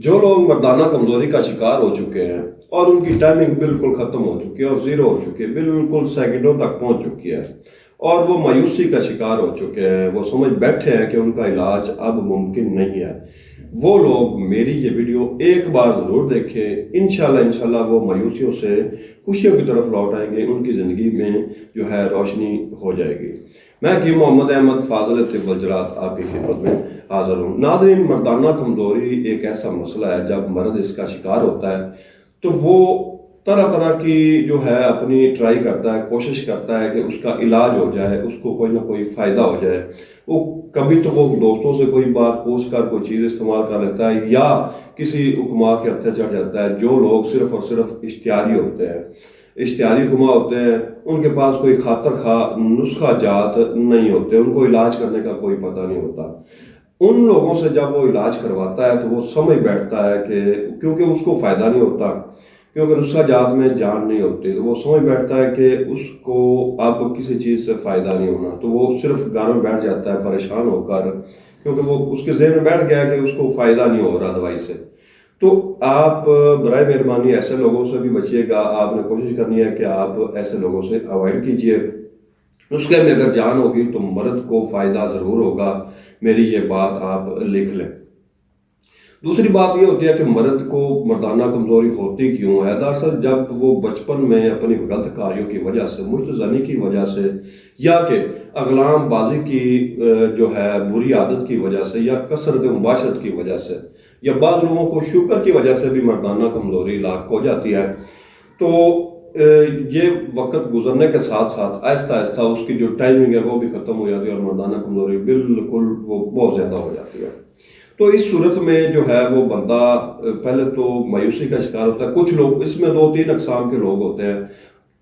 جو لوگ مردانہ کمزوری کا شکار ہو چکے ہیں اور ان کی ٹائمنگ بالکل ختم ہو چکی ہے اور زیرو ہو چکی ہے، بالکل سیکنڈوں تک پہنچ چکی ہے، اور وہ مایوسی کا شکار ہو چکے ہیں، وہ سمجھ بیٹھے ہیں کہ ان کا علاج اب ممکن نہیں ہے، وہ لوگ میری یہ ویڈیو ایک بار ضرور دیکھیں۔ انشاءاللہ وہ مایوسیوں سے خوشیوں کی طرف لوٹ آئیں گے، ان کی زندگی میں جو ہے روشنی ہو جائے گی۔ میں حکیم محمد احمد فاضل طب الجراحات آپ کی خدمت میں حاضر ہوں۔ ناظرین، مردانہ کمزوری ایک ایسا مسئلہ ہے، جب مرد اس کا شکار ہوتا ہے تو وہ طرح طرح کی جو ہے اپنی ٹرائی کرتا ہے، کوشش کرتا ہے کہ اس کا علاج ہو جائے، اس کو کوئی نہ کوئی فائدہ ہو جائے۔ وہ کبھی تو وہ دوستوں سے کوئی بات پوچھ کر کوئی چیز استعمال کر لیتا ہے، یا کسی حکما کے ہتھے چڑھ جاتا ہے۔ جو لوگ صرف اور صرف اشتہاری ہوتے ہیں، اشتہاری حکما ہوتے ہیں، ان کے پاس کوئی خاطر خواہ نسخہ جات نہیں ہوتے، ان کو علاج کرنے کا کوئی پتہ نہیں ہوتا۔ ان لوگوں سے جب وہ علاج کرواتا ہے تو وہ سمجھ بیٹھتا ہے کہ کیونکہ اس کو فائدہ نہیں ہوتا، کیونکہ نسخہ جات میں جان نہیں ہوتی، تو وہ سمجھ بیٹھتا ہے کہ اس کو اب کسی چیز سے فائدہ نہیں ہونا، تو وہ صرف گھر میں بیٹھ جاتا ہے پریشان ہو کر، کیونکہ وہ اس کے ذہن میں بیٹھ گیا کہ اس کو فائدہ نہیں ہو رہا دوائی سے۔ تو آپ برائے مہربانی ایسے لوگوں سے بھی بچیے گا، آپ نے کوشش کرنی ہے کہ آپ ایسے لوگوں سے اوائڈ کیجیے۔ نسخے میں اگر جان ہوگی تو مرد کو فائدہ ضرور ہوگا، میری یہ بات آپ لکھ لیں۔ دوسری بات یہ ہوتی ہے کہ مرد کو مردانہ کمزوری ہوتی کیوں ہے؟ دراصل جب وہ بچپن میں اپنی غلط کاریوں کی وجہ سے، مجتزنی کی وجہ سے، یا کہ اغلام بازی کی جو ہے بری عادت کی وجہ سے، یا کثرت مباشرت کی وجہ سے، یا بعض لوگوں کو شوگر کی وجہ سے بھی مردانہ کمزوری لاحق ہو جاتی ہے، تو یہ وقت گزرنے کے ساتھ ساتھ آہستہ آہستہ اس کی جو ٹائمنگ ہے وہ بھی ختم ہو جاتی ہے، اور مردانہ کمزوری بالکل وہ بہت زیادہ ہو جاتی ہے۔ تو اس صورت میں جو ہے وہ بندہ پہلے تو مایوسی کا شکار ہوتا ہے۔ کچھ لوگ، اس میں 2-3 اقسام کے لوگ ہوتے ہیں۔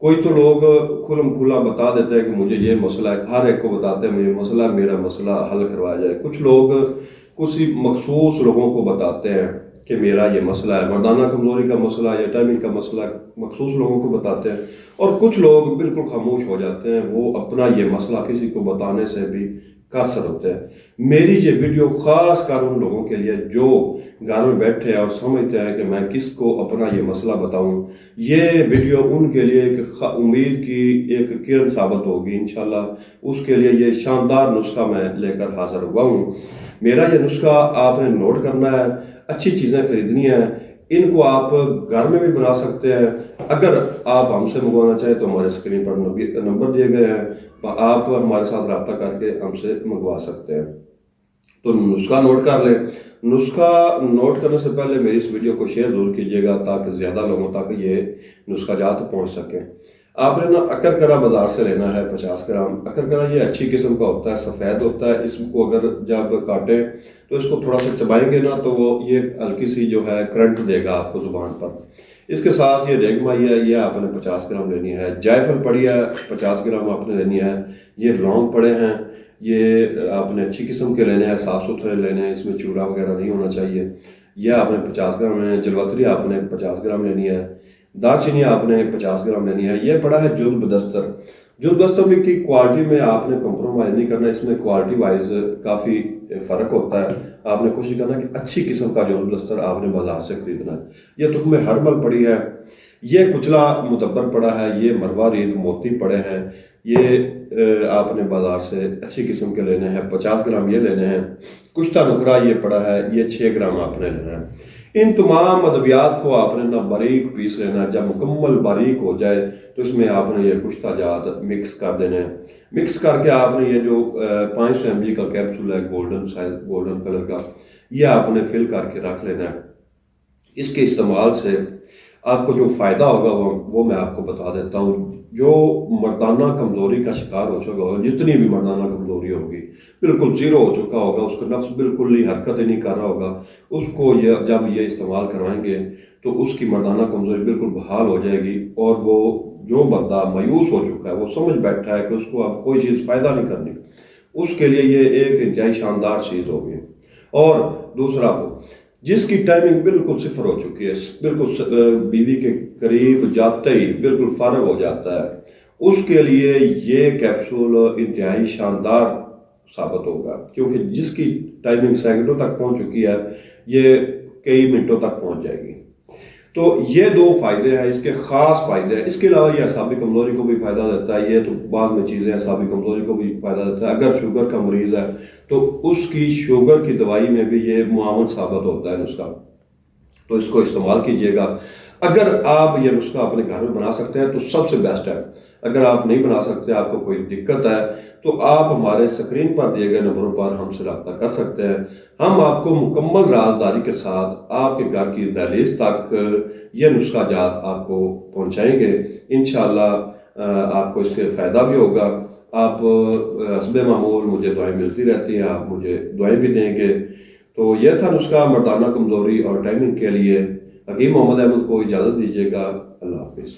کوئی تو لوگ کھلم کھلا بتا دیتے ہیں کہ مجھے یہ مسئلہ ہے، ہر ایک کو بتاتے ہیں مجھے مسئلہ، میرا مسئلہ حل کروایا جائے۔ کچھ لوگ کسی مخصوص لوگوں کو بتاتے ہیں کہ میرا یہ مسئلہ ہے، مردانہ کمزوری کا مسئلہ یا ٹائمنگ کا مسئلہ، مخصوص لوگوں کو بتاتے ہیں۔ اور کچھ لوگ بالکل خاموش ہو جاتے ہیں، وہ اپنا یہ مسئلہ کسی کو بتانے سے بھی قاصر ہوتے ہیں۔ میری یہ ویڈیو خاص کر ان لوگوں کے لیے جو گھر میں بیٹھے ہیں اور سمجھتے ہیں کہ میں کس کو اپنا یہ مسئلہ بتاؤں۔ یہ ویڈیو ان کے لیے ایک امید کی ایک کرن ثابت ہوگی انشاءاللہ۔ اس کے لیے یہ شاندار نسخہ میں لے کر حاضر ہوا ہوں۔ میرا یہ نسخہ آپ نے نوٹ کرنا ہے، اچھی چیزیں خریدنی ہیں، ان کو آپ گھر میں بھی بنا سکتے ہیں۔ اگر آپ ہم سے منگوانا چاہیں تو ہمارے اسکرین پر نمبر دیے گئے ہیں، آپ ہمارے ساتھ رابطہ کر کے ہم سے منگوا سکتے ہیں۔ تو نسخہ نوٹ کر لیں۔ نسخہ نوٹ کرنے سے پہلے میری اس ویڈیو کو شیئر ضرور کیجیے گا تاکہ زیادہ لوگوں تک یہ نسخہ جات پہنچ سکیں۔ آپ نے نا اکرکرا بازار سے لینا ہے 50 گرام۔ اکرکرا یہ اچھی قسم کا ہوتا ہے، سفید ہوتا ہے۔ اس کو اگر جب کاٹیں تو اس کو تھوڑا سا چبائیں گے نا تو وہ یہ ہلکی سی جو ہے کرنٹ دے گا آپ کو زبان پر۔ اس کے ساتھ یہ ریگ مائی ہے، یہ آپ نے 50 گرام لینی ہے۔ جائفل پڑی ہے 50 گرام آپ نے لینی ہے۔ یہ لونگ پڑے ہیں، یہ آپ نے اچھی قسم کے لینے ہیں، صاف ستھرے لینے ہیں، اس میں چورا وغیرہ نہیں ہونا چاہیے۔ یہ آپ نے 50 گرام لینا ہے۔ جلوتری آپ نے 50 گرام لینی ہے۔ دار چینی آپ نے 50 گرام لینی ہے۔ یہ پڑا ہے جلب دستر۔ جلب دستر کی کوالٹی میں آپ نے کمپرومائز نہیں کرنا، اس میں کوالٹی وائز کافی فرق ہوتا ہے۔ آپ نے کوشش کرنا کہ اچھی قسم کا جلب دستر آپ نے بازار سے خریدنا ہے۔ یہ تخم ہرمل پڑی ہے، یہ کچلا مدبر پڑا ہے، یہ مروہ ریت موتی پڑے ہیں، یہ آپ نے بازار سے اچھی قسم کے لینے ہیں۔ 50 گرام یہ لینے ہیں۔ کشتہ نکرا یہ پڑا ہے، یہ 6 گرام آپ نے لینا ہے۔ ان تمام ادویات کو آپ نے نہ باریک پیس لینا ہے۔ جب مکمل باریک ہو جائے تو اس میں آپ نے یہ کشتہ جات مکس کر دینے ہیں۔ مکس کر کے آپ نے یہ جو 500 mg کا کیپسول ہے گولڈن سائز، گولڈن کلر کا، یہ آپ نے فل کر کے رکھ لینا ہے۔ اس کے استعمال سے آپ کو جو فائدہ ہوگا وہ میں آپ کو بتا دیتا ہوں۔ جو مردانہ کمزوری کا شکار ہو چکا ہوگا، جتنی بھی مردانہ کمزوری ہوگی، بالکل زیرو ہو چکا ہوگا، اس کا نفس بالکل ہی حرکت ہی نہیں کر رہا ہوگا، اس کو جب یہ استعمال کروائیں گے تو اس کی مردانہ کمزوری بالکل بحال ہو جائے گی، اور وہ جو بندہ مایوس ہو چکا ہے وہ سمجھ بیٹھا ہے کہ اس کو اب کوئی چیز فائدہ نہیں کرنی، اس کے لیے یہ ایک انتہائی شاندار چیز ہوگی۔ اور دوسرا وہ جس کی ٹائمنگ بالکل صفر ہو چکی ہے، بالکل بیوی کے قریب جاتے ہی بالکل فارغ ہو جاتا ہے، اس کے لیے یہ کیپسول انتہائی شاندار ثابت ہوگا، کیونکہ جس کی ٹائمنگ سیکنڈوں تک پہنچ چکی ہے، یہ کئی منٹوں تک پہنچ جائے گی. تو یہ 2 فائدے ہیں، اس کے خاص فائدے ہیں. اس کے علاوہ یہ اعصابی کمزوری کو بھی فائدہ دیتا ہے. یہ تو بعد میں چیزیں اعصابی کمزوری کو بھی فائدہ دیتا ہے. اگر شوگر کا مریض ہے تو اس کی شوگر کی دوائی میں بھی یہ معاون ثابت ہوتا ہے نسخہ، تو اس کو استعمال کیجیے گا. اگر آپ یہ نسخہ اپنے گھر میں بنا سکتے ہیں تو سب سے بیسٹ ہے. اگر آپ نہیں بنا سکتے، آپ کو کوئی دقت ہے، تو آپ ہمارے اسکرین پر دیے گئے نمبروں پر ہم سے رابطہ کر سکتے ہیں. ہم آپ کو مکمل رازداری کے ساتھ آپ کے گھر کی دہلیز تک یہ نسخہ جات آپ کو پہنچائیں گے. انشاءاللہ آپ کو اس سے فائدہ بھی ہوگا. آپ حسب معمول مجھے دعائیں ملتی رہتی ہیں، آپ مجھے دعائیں بھی دیں گے. تو یہ تھا نسخہ مردانہ کمزوری اور ٹائمنگ کے لیے. حکیم محمد احمد کو اجازت دیجیے گا. اللہ حافظ.